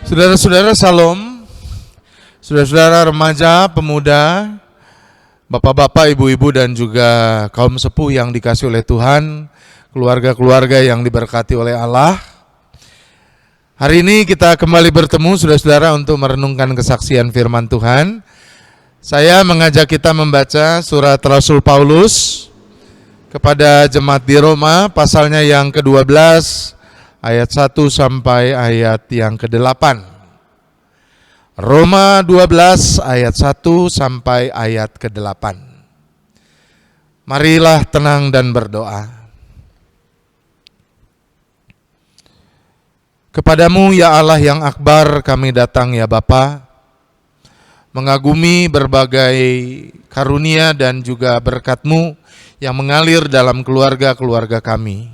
Saudara-saudara Salom, saudara-saudara remaja, pemuda, bapak-bapak, ibu-ibu dan juga kaum sepuh yang dikasihi oleh Tuhan, keluarga-keluarga yang diberkati oleh Allah. Hari ini kita kembali bertemu saudara-saudara untuk merenungkan kesaksian firman Tuhan. Saya mengajak kita membaca surat Rasul Paulus kepada jemaat di Roma, pasalnya yang ke-12, ayat 1 sampai ayat yang ke-8. Roma 12 ayat 1 sampai ayat ke-8. Marilah tenang dan berdoa. Kepadamu ya Allah yang akbar kami datang ya Bapa, mengagumi berbagai karunia dan juga berkat-Mu yang mengalir dalam keluarga-keluarga kami.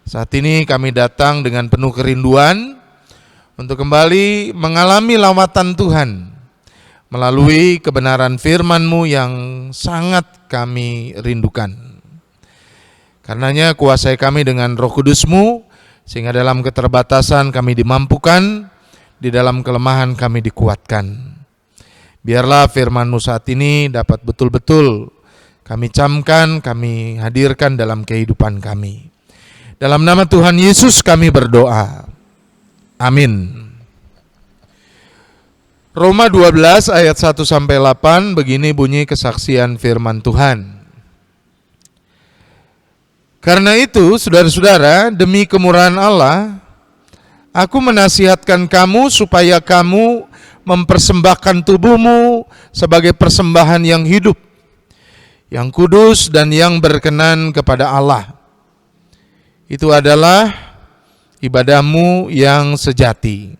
Saat ini kami datang dengan penuh kerinduan untuk kembali mengalami lawatan Tuhan melalui kebenaran firman-Mu yang sangat kami rindukan. Karenanya kuasai kami dengan Roh Kudus-Mu, sehingga dalam keterbatasan kami dimampukan, di dalam kelemahan kami dikuatkan. Biarlah firman-Mu saat ini dapat betul-betul kami camkan, kami hadirkan dalam kehidupan kami. Dalam nama Tuhan Yesus kami berdoa. Amin. Roma 12 ayat 1 sampai 8, begini bunyi kesaksian firman Tuhan. Karena itu, saudara-saudara, demi kemurahan Allah, aku menasihatkan kamu supaya kamu mempersembahkan tubuhmu sebagai persembahan yang hidup, yang kudus dan yang berkenan kepada Allah. Itu adalah ibadahmu yang sejati.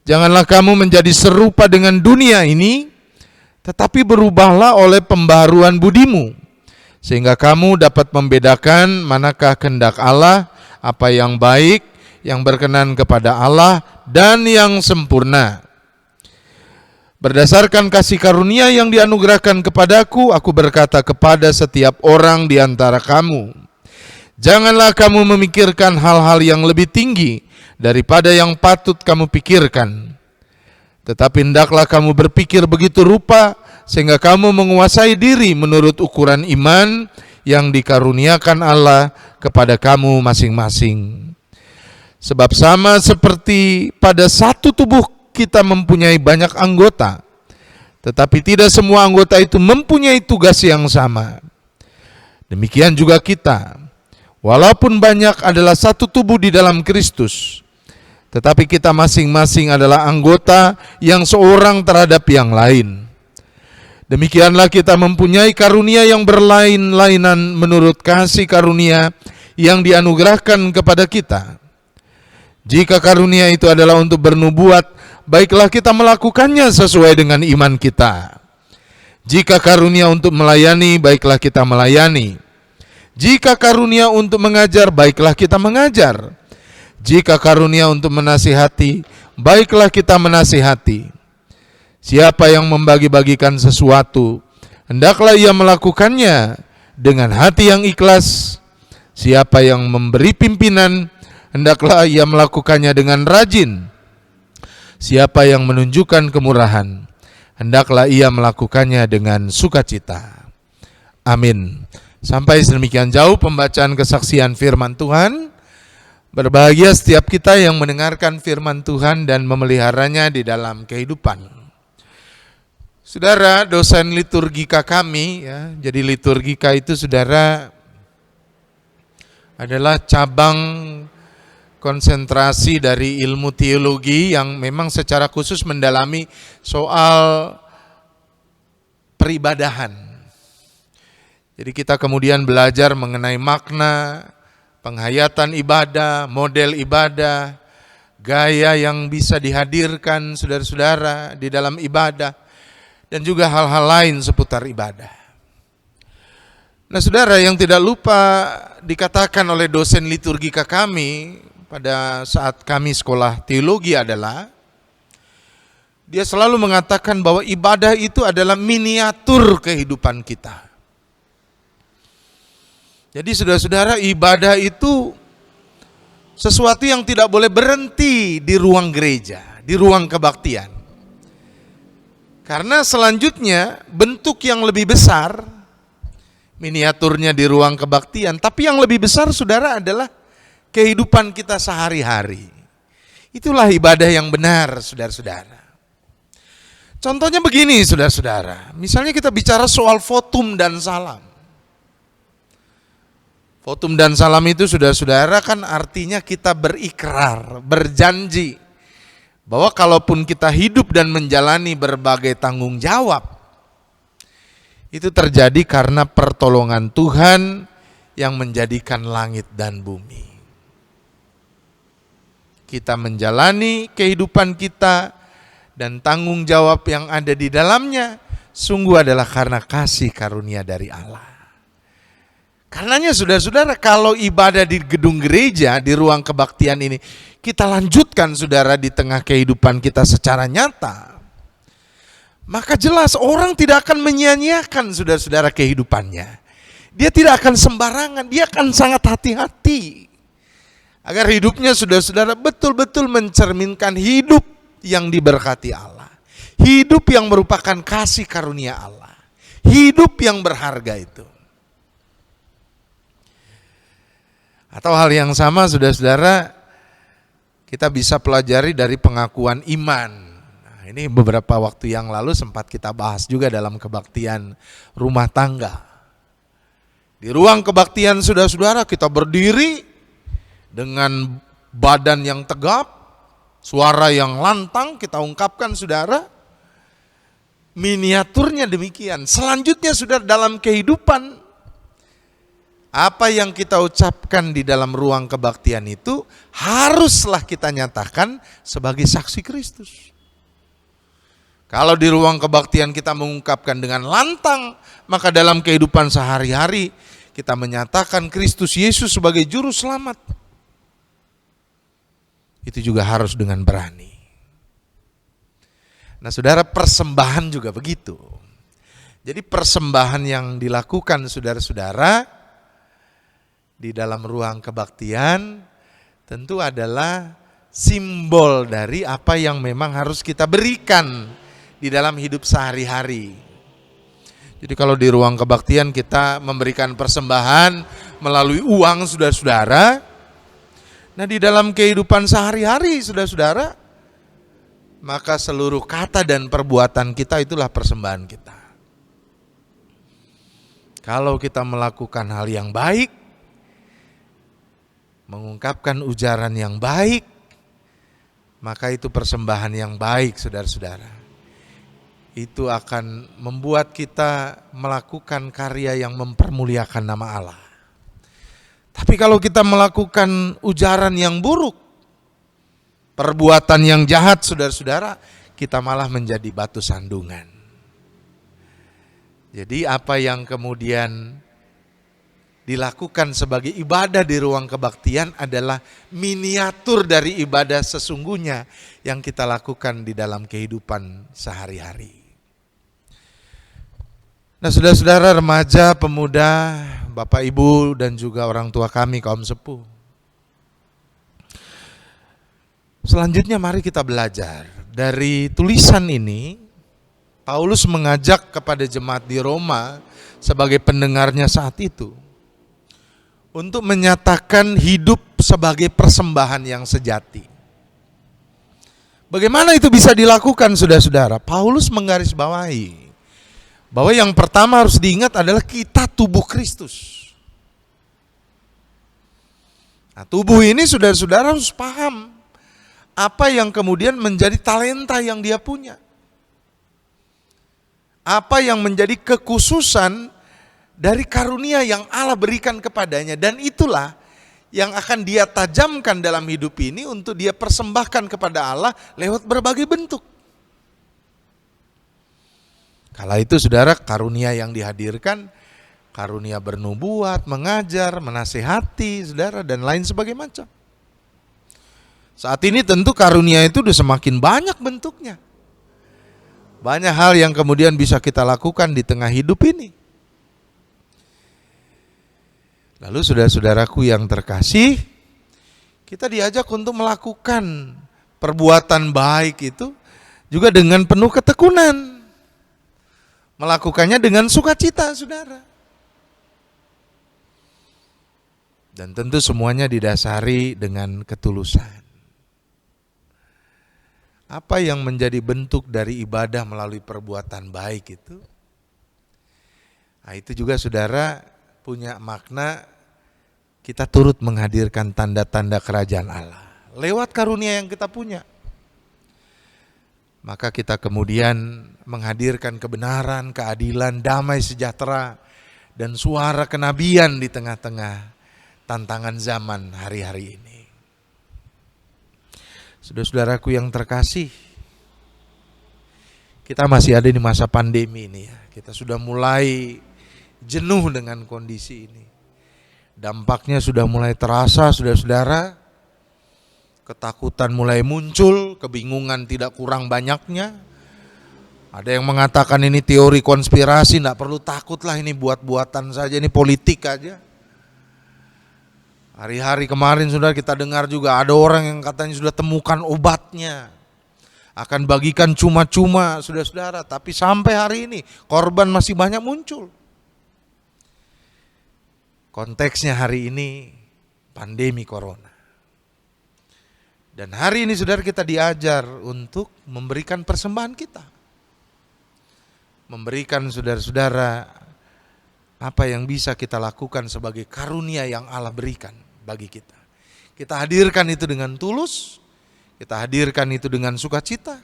Janganlah kamu menjadi serupa dengan dunia ini, tetapi berubahlah oleh pembaharuan budimu, sehingga kamu dapat membedakan manakah kehendak Allah, apa yang baik, yang berkenan kepada Allah, dan yang sempurna. Berdasarkan kasih karunia yang dianugerahkan kepadaku, aku berkata kepada setiap orang di antara kamu, janganlah kamu memikirkan hal-hal yang lebih tinggi daripada yang patut kamu pikirkan. Tetapi hendaklah kamu berpikir begitu rupa sehingga kamu menguasai diri menurut ukuran iman yang dikaruniakan Allah kepada kamu masing-masing. Sebab sama seperti pada satu tubuh kita mempunyai banyak anggota, tetapi tidak semua anggota itu mempunyai tugas yang sama. Demikian juga kita, walaupun banyak adalah satu tubuh di dalam Kristus, tetapi kita masing-masing adalah anggota yang seorang terhadap yang lain. Demikianlah kita mempunyai karunia yang berlain-lainan menurut kasih karunia yang dianugerahkan kepada kita. Jika karunia itu adalah untuk bernubuat, baiklah kita melakukannya sesuai dengan iman kita. Jika karunia untuk melayani, baiklah kita melayani. Jika karunia untuk mengajar, baiklah kita mengajar. Jika karunia untuk menasihati, baiklah kita menasihati. Siapa yang membagi-bagikan sesuatu, hendaklah ia melakukannya dengan hati yang ikhlas. Siapa yang memberi pimpinan, hendaklah ia melakukannya dengan rajin. Siapa yang menunjukkan kemurahan, hendaklah ia melakukannya dengan sukacita. Amin. Sampai sedemikian jauh pembacaan kesaksian firman Tuhan. Berbahagia setiap kita yang mendengarkan firman Tuhan dan memeliharanya di dalam kehidupan. Saudara, dosen liturgika kami, ya, jadi liturgika itu saudara adalah cabang konsentrasi dari ilmu teologi yang memang secara khusus mendalami soal peribadahan. Jadi kita kemudian belajar mengenai makna, penghayatan ibadah, model ibadah, gaya yang bisa dihadirkan saudara-saudara di dalam ibadah, dan juga hal-hal lain seputar ibadah. Nah saudara, yang tidak lupa dikatakan oleh dosen liturgika kami pada saat kami sekolah teologi adalah, dia selalu mengatakan bahwa ibadah itu adalah miniatur kehidupan kita. Jadi saudara-saudara, ibadah itu sesuatu yang tidak boleh berhenti di ruang gereja, di ruang kebaktian. Karena selanjutnya bentuk yang lebih besar, miniaturnya di ruang kebaktian, tapi yang lebih besar saudara adalah kehidupan kita sehari-hari. Itulah ibadah yang benar, saudara-saudara. Contohnya begini, saudara-saudara. Misalnya kita bicara soal votum dan salam. Votum dan salam itu, saudara-saudara, kan artinya kita berikrar, berjanji bahwa kalaupun kita hidup dan menjalani berbagai tanggung jawab, itu terjadi karena pertolongan Tuhan yang menjadikan langit dan bumi. Kita menjalani kehidupan kita dan tanggung jawab yang ada di dalamnya sungguh adalah karena kasih karunia dari Allah. Karenanya saudara-saudara, kalau ibadah di gedung gereja, di ruang kebaktian ini, kita lanjutkan saudara di tengah kehidupan kita secara nyata, maka jelas orang tidak akan menyia-nyiakan saudara-saudara kehidupannya. Dia tidak akan sembarangan, dia akan sangat hati-hati. Agar hidupnya saudara-saudara betul-betul mencerminkan hidup yang diberkati Allah. Hidup yang merupakan kasih karunia Allah. Hidup yang berharga itu. Atau hal yang sama saudara-saudara, kita bisa pelajari dari pengakuan iman. Nah, ini beberapa waktu yang lalu sempat kita bahas juga dalam kebaktian rumah tangga. Di ruang kebaktian saudara-saudara, kita berdiri dengan badan yang tegap, suara yang lantang, kita ungkapkan saudara. Miniaturnya demikian. Selanjutnya saudara, dalam kehidupan, apa yang kita ucapkan di dalam ruang kebaktian itu haruslah kita nyatakan sebagai saksi Kristus. Kalau di ruang kebaktian kita mengungkapkan dengan lantang, maka dalam kehidupan sehari-hari kita menyatakan Kristus Yesus sebagai juru selamat. Itu juga harus dengan berani. Nah saudara, persembahan juga begitu. Jadi persembahan yang dilakukan saudara-saudara di dalam ruang kebaktian tentu adalah simbol dari apa yang memang harus kita berikan di dalam hidup sehari-hari. Jadi kalau di ruang kebaktian kita memberikan persembahan melalui uang saudara-saudara, nah di dalam kehidupan sehari-hari saudara-saudara, maka seluruh kata dan perbuatan kita itulah persembahan kita. Kalau kita melakukan hal yang baik, mengungkapkan ujaran yang baik, maka itu persembahan yang baik saudara-saudara. Itu akan membuat kita melakukan karya yang mempermuliakan nama Allah. Tapi kalau kita melakukan ujaran yang buruk, perbuatan yang jahat saudara-saudara, kita malah menjadi batu sandungan. Jadi apa yang kemudian dilakukan sebagai ibadah di ruang kebaktian adalah miniatur dari ibadah sesungguhnya yang kita lakukan di dalam kehidupan sehari-hari. Nah saudara-saudara, remaja, pemuda, Bapak Ibu dan juga orang tua kami kaum sepuh. Selanjutnya mari kita belajar dari tulisan ini. Paulus mengajak kepada jemaat di Roma sebagai pendengarnya saat itu untuk menyatakan hidup sebagai persembahan yang sejati. Bagaimana itu bisa dilakukan saudara-saudara? Paulus menggarisbawahi bahwa yang pertama harus diingat adalah kita tubuh Kristus. Nah, tubuh ini saudara-saudara harus paham apa yang kemudian menjadi talenta yang dia punya. Apa yang menjadi kekhususan dari karunia yang Allah berikan kepadanya, dan itulah yang akan dia tajamkan dalam hidup ini untuk dia persembahkan kepada Allah lewat berbagai bentuk. Kala itu saudara, karunia yang dihadirkan, karunia bernubuat, mengajar, menasehati saudara, dan lain sebagainya macam. Saat ini tentu karunia itu sudah semakin banyak bentuknya. Banyak hal yang kemudian bisa kita lakukan di tengah hidup ini. Lalu saudara-saudaraku yang terkasih, Kita diajak untuk melakukan perbuatan baik itu juga dengan penuh ketekunan. Melakukannya dengan sukacita, saudara. Dan tentu semuanya didasari dengan ketulusan. Apa yang menjadi bentuk dari ibadah melalui perbuatan baik itu? Nah, itu juga saudara punya makna kita turut menghadirkan tanda-tanda kerajaan Allah lewat karunia yang kita punya. Maka kita kemudian menghadirkan kebenaran, keadilan, damai sejahtera, dan suara kenabian di tengah-tengah tantangan zaman hari-hari ini. Saudara-saudaraku yang terkasih, kita masih ada di masa pandemi ini ya. Kita sudah mulai jenuh dengan kondisi ini. Dampaknya sudah mulai terasa, saudara-saudara. Ketakutan mulai muncul, kebingungan tidak kurang banyaknya. Ada yang mengatakan ini teori konspirasi, tidak perlu takutlah, ini buat-buatan saja, ini politik aja. Hari-hari kemarin saudara kita dengar juga ada orang yang katanya sudah temukan obatnya, akan bagikan cuma-cuma saudara-saudara. Tapi sampai hari ini korban masih banyak muncul. Konteksnya hari ini pandemi corona. Dan hari ini saudara kita diajar untuk memberikan persembahan kita. Memberikan saudara-saudara apa yang bisa kita lakukan sebagai karunia yang Allah berikan bagi kita. Kita hadirkan itu dengan tulus, kita hadirkan itu dengan sukacita,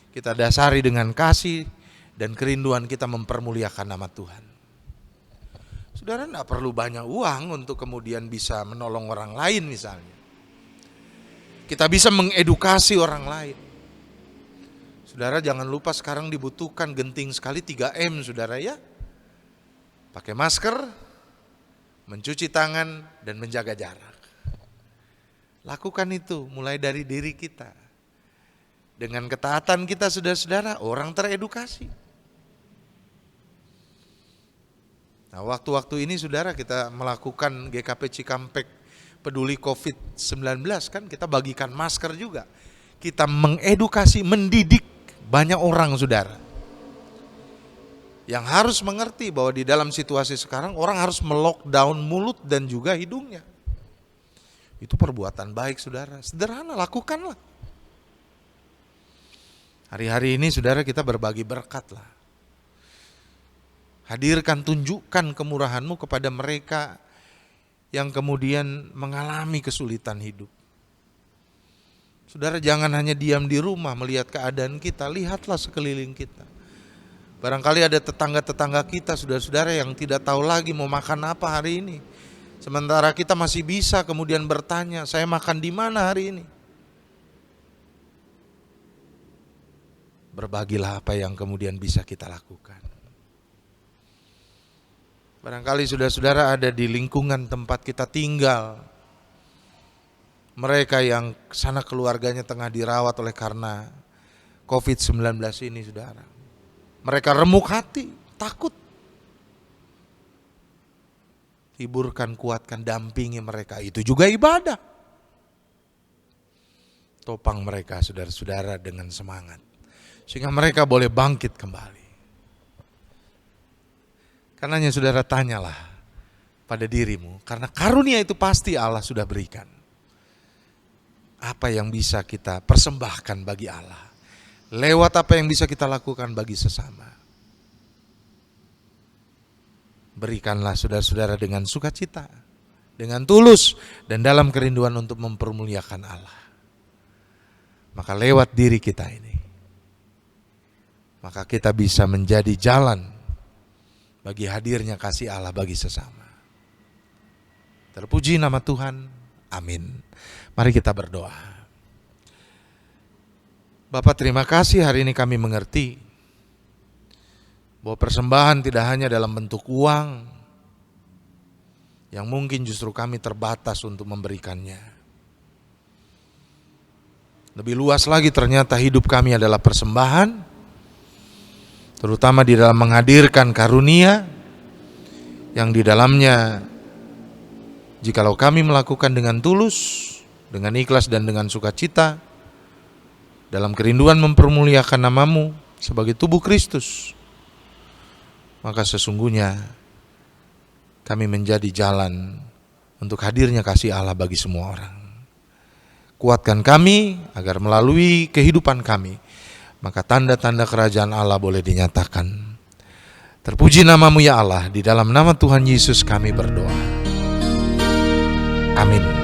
kita dasari dengan kasih dan kerinduan kita mempermuliakan nama Tuhan. Saudara tidak perlu banyak uang untuk kemudian bisa menolong orang lain misalnya. Kita bisa mengedukasi orang lain. Saudara jangan lupa sekarang dibutuhkan genting sekali 3M saudara ya. Pakai masker, mencuci tangan, dan menjaga jarak. Lakukan itu mulai dari diri kita. Dengan ketaatan kita saudara-saudara, orang teredukasi. Nah, waktu-waktu ini saudara kita melakukan GKP Cikampek peduli COVID-19 kan, kita bagikan masker juga. Kita mengedukasi, mendidik banyak orang saudara. Yang harus mengerti bahwa di dalam situasi sekarang orang harus melockdown mulut dan juga hidungnya. Itu perbuatan baik saudara, sederhana, lakukanlah. Hari-hari ini saudara kita berbagi berkat lah. Hadirkan, tunjukkan kemurahan-Mu kepada mereka yang kemudian mengalami kesulitan hidup. Saudara jangan hanya diam di rumah melihat keadaan kita, lihatlah sekeliling kita. Barangkali ada tetangga-tetangga kita, saudara-saudara yang tidak tahu lagi mau makan apa hari ini. Sementara kita masih bisa kemudian bertanya, saya makan di mana hari ini? Berbagilah apa yang kemudian bisa kita lakukan. Barangkali saudara-saudara ada di lingkungan tempat kita tinggal. Mereka yang sana keluarganya tengah dirawat oleh karena COVID-19 ini saudara. Mereka remuk hati, takut. Hiburkan, kuatkan, dampingi mereka. Itu juga ibadah. Topang mereka saudara-saudara dengan semangat. Sehingga mereka boleh bangkit kembali. Karenanya saudara tanyalah pada dirimu. Karena karunia itu pasti Allah sudah berikan. Apa yang bisa kita persembahkan bagi Allah? Lewat apa yang bisa kita lakukan bagi sesama. Berikanlah saudara-saudara dengan sukacita, dengan tulus, dan dalam kerinduan untuk mempermuliakan Allah. Maka lewat diri kita ini, maka kita bisa menjadi jalan bagi hadirnya kasih Allah bagi sesama. Terpuji nama Tuhan, amin. Mari kita berdoa. Bapak terima kasih hari ini kami mengerti bahwa persembahan tidak hanya dalam bentuk uang yang mungkin justru kami terbatas untuk memberikannya. Lebih luas lagi ternyata hidup kami adalah persembahan, terutama di dalam menghadirkan karunia yang di dalamnya jikalau kami melakukan dengan tulus, dengan ikhlas dan dengan sukacita, dalam kerinduan mempermuliakan nama-Mu sebagai tubuh Kristus, maka sesungguhnya kami menjadi jalan untuk hadirnya kasih Allah bagi semua orang. Kuatkan kami agar melalui kehidupan kami, maka tanda-tanda kerajaan Allah boleh dinyatakan. Terpuji nama-Mu ya Allah, di dalam nama Tuhan Yesus kami berdoa. Amin.